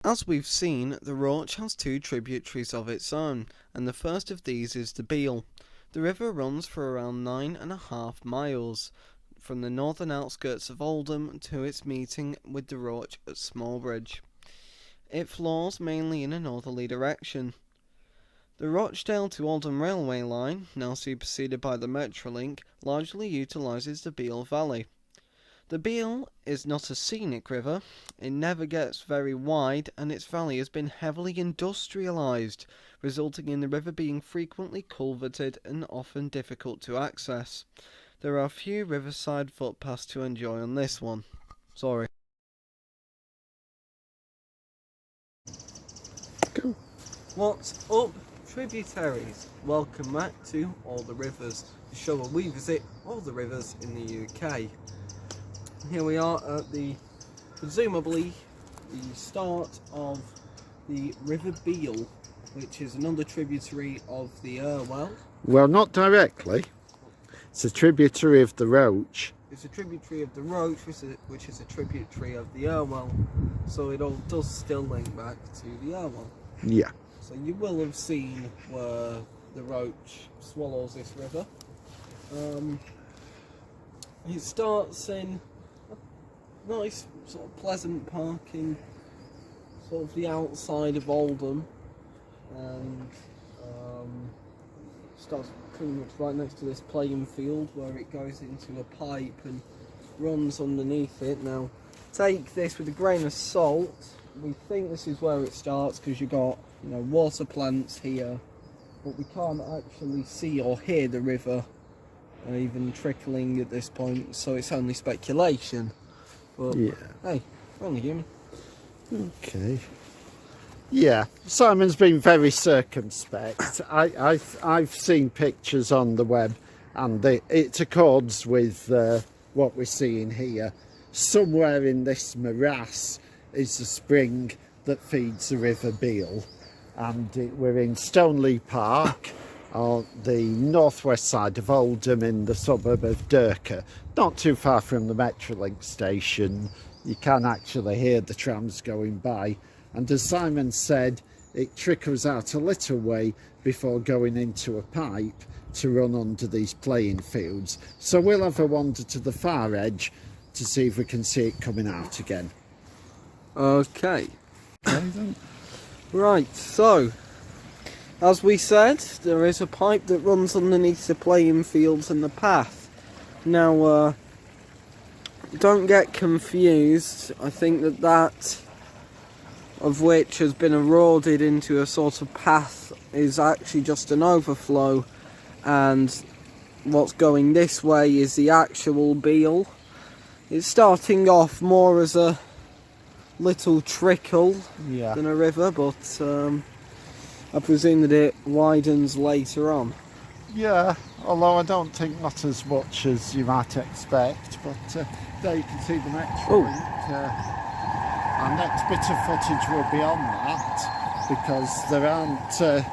As we've seen, the Roach has two tributaries of its own, and the first of these is the Beal. The river runs for around 9.5 miles from the northern outskirts of Oldham to its meeting with the Roach at Smallbridge. It flows mainly in a northerly direction. The Rochdale to Oldham railway line, now superseded by the Metrolink, largely utilises the Beal Valley. The Beal is not a scenic river, it never gets very wide, and its valley has been heavily industrialised, resulting in the river being frequently culverted and often difficult to access. There are few riverside footpaths to enjoy on this one. Sorry. Go. What's up, tributaries? Welcome back to All the Rivers, the show where we visit all the rivers in the UK. Here we are at presumably the start of the River Beal, which is another tributary of the Irwell. Well, not directly. It's a tributary of the Roach. It's a tributary of the Roach, which is a tributary of the Irwell, so it all does still link back to the Irwell. Yeah. So you will have seen where the Roach swallows this river. It starts in a nice sort of pleasant park in sort of the outside of Oldham, and starts pretty much right next to this playing field where it goes into a pipe and runs underneath it. Now, take this with a grain of salt. We think this is where it starts because you've got, water plants here, but we can't actually see or hear the river even trickling at this point, so it's only speculation. But yeah. Hey, we're only human. Okay. Yeah, Simon's been very circumspect. I've seen pictures on the web, and it accords with what we're seeing here. Somewhere in this morass is a spring that feeds the River Beal, and we're in Stoneleigh Park on the northwest side of Oldham in the suburb of Durker, not too far from the Metrolink station. You can actually hear the trams going by, and as Simon said, it trickles out a little way before going into a pipe to run under these playing fields. So we'll have a wander to the far edge to see if we can see it coming out again. Okay. Right, so as we said, there is a pipe that runs underneath the playing fields and the path. Now, don't get confused. I think that of which has been eroded into a sort of path is actually just an overflow, and what's going this way is the actual Beal. It's starting off more as a little trickle than a river, but I presume that it widens later on. Yeah, although I don't think not as much as you might expect, but there you can see the Metrolink. Our next bit of footage will be on that, because there aren't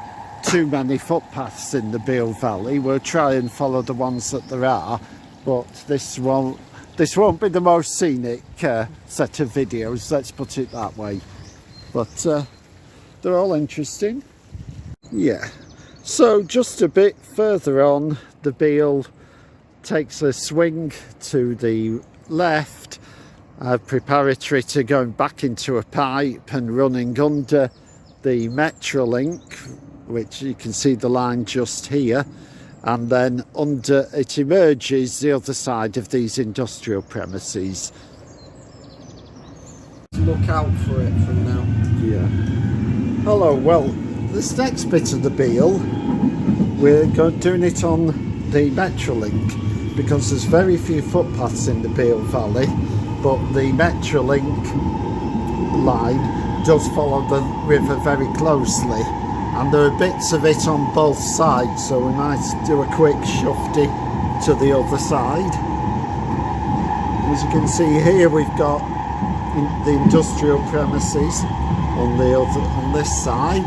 too many footpaths in the Beal Valley. We'll try and follow the ones that there are, but this won't be the most scenic set of videos, let's put it that way. But they're all interesting. Yeah, so just a bit further on, the Beal takes a swing to the left, preparatory to going back into a pipe and running under the Metrolink, which you can see the line just here, and then under it emerges the other side of these industrial premises. Look out for it from now. Yeah. Hello, well, this next bit of the Beal, we're doing it on the Metrolink, because there's very few footpaths in the Beal Valley, but the Metrolink line does follow the river very closely, and there are bits of it on both sides, so we might do a quick shufty to the other side. As you can see here, we've got the industrial premises on this side.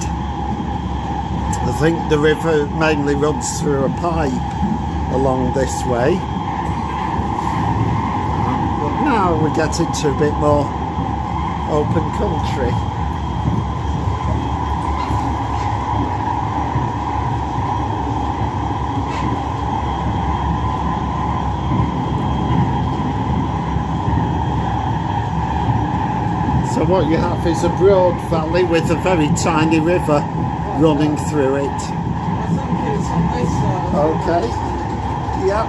I think the river mainly runs through a pipe along this way. But now we get into a bit more open country. So what you have is a broad valley with a very tiny river running through it. I think it's on this side. Okay. Yep.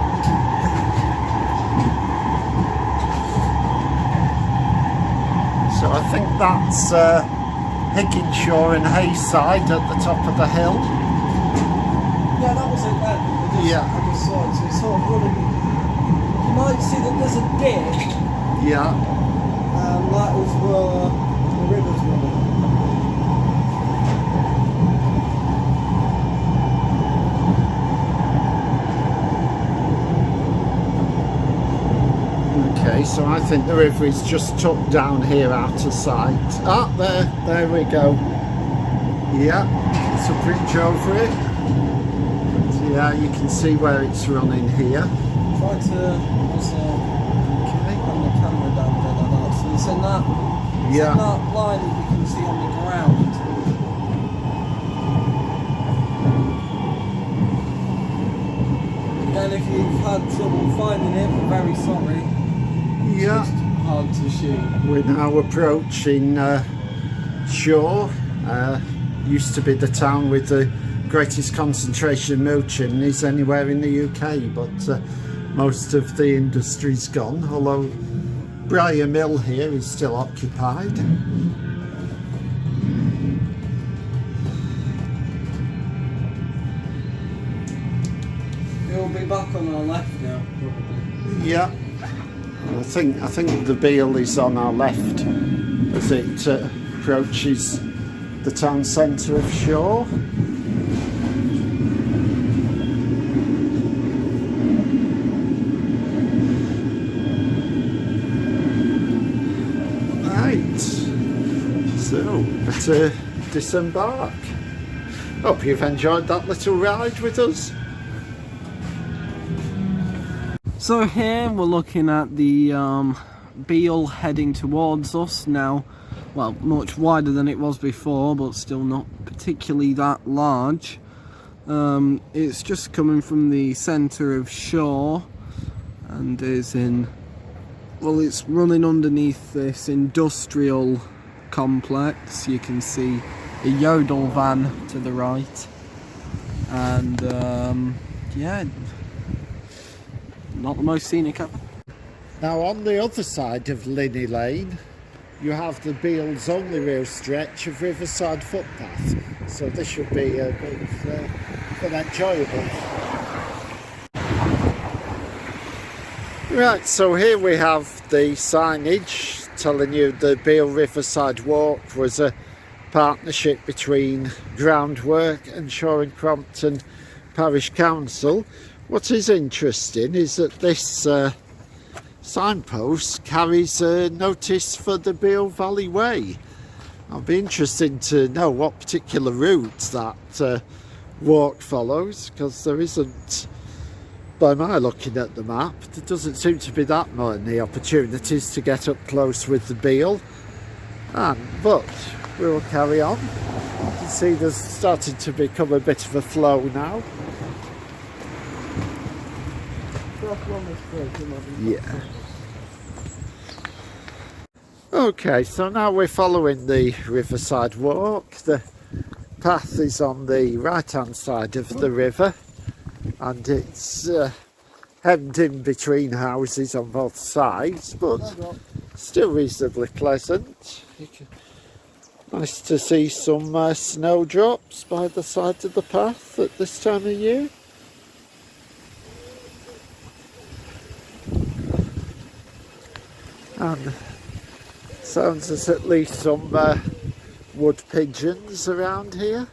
So I think that's Higginshaw and Hayside at the top of the hill. Yeah, that was it then. I just saw it. So it's sort of running. You might see that there's a dip. Yeah. That is where the river's running. Okay, so I think the river is just tucked down here out of sight. Ah, there we go. Yeah, it's a bridge over it. So yeah, you can see where it's running here. Try to also run the camera down there like that. So it's in that, in that line that you can see on the ground. Again, if you've had trouble finding it, we're very sorry. Yeah. It's just hard to shoot. We're now approaching Shaw. Used to be the town with the greatest concentration of mill chimneys anywhere in the UK, but most of the industry's gone, although Briar Mill here is still occupied. It'll be back on our left now, probably. Yeah. I think the Beal is on our left as it approaches the town centre of Shaw. Right, so to disembark. Hope you've enjoyed that little ride with us. So here we're looking at the Beal heading towards us now. Well, much wider than it was before, but still not particularly that large. It's just coming from the centre of Shaw and is in, well, it's running underneath this industrial complex. You can see a Yodel van to the right, and yeah, not the most scenic. Now on the other side of Linney Lane you have the Beal's only real stretch of Riverside footpath, so this should be a bit enjoyable. Right, so here we have the signage telling you the Beal Riverside Walk was a partnership between Groundwork and Shaw and Crompton Parish Council. What is interesting is that this signpost carries a notice for the Beal Valley Way. I'll be interested to know what particular route that walk follows, because there isn't, by my looking at the map, there doesn't seem to be that many opportunities to get up close with the Beal. But we will carry on. You can see there's starting to become a bit of a flow now. Yeah. Okay, so now we're following the Riverside Walk. The path is on the right hand side of the river, and it's hemmed in between houses on both sides, but still reasonably pleasant. Nice to see some snowdrops by the side of the path at this time of year. And sounds there's at least some wood pigeons around here.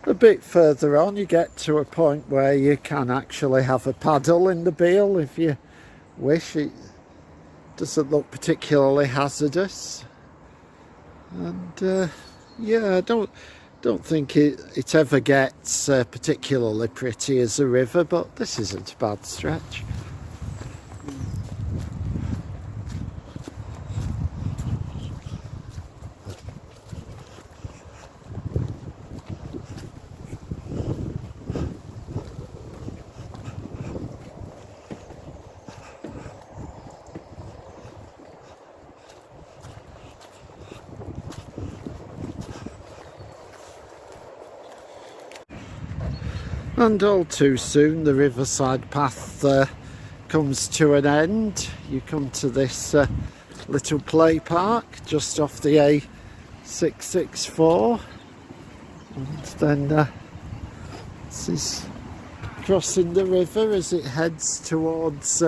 A bit further on you get to a point where you can actually have a paddle in the Beal if you wish. It doesn't look particularly hazardous. And yeah, I don't think it ever gets particularly pretty as a river, but this isn't a bad stretch. And all too soon the riverside path comes to an end. You come to this little play park just off the A664, and then this is crossing the river as it heads towards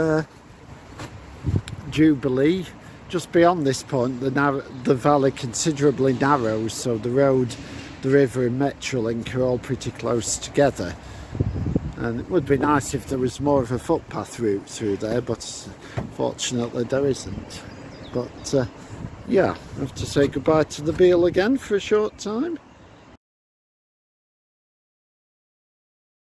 Jubilee. Just beyond this point the valley considerably narrows, so the road, the river and Metrolink are all pretty close together. And it would be nice if there was more of a footpath route through there, but fortunately there isn't. But yeah, I have to say goodbye to the Beal again for a short time.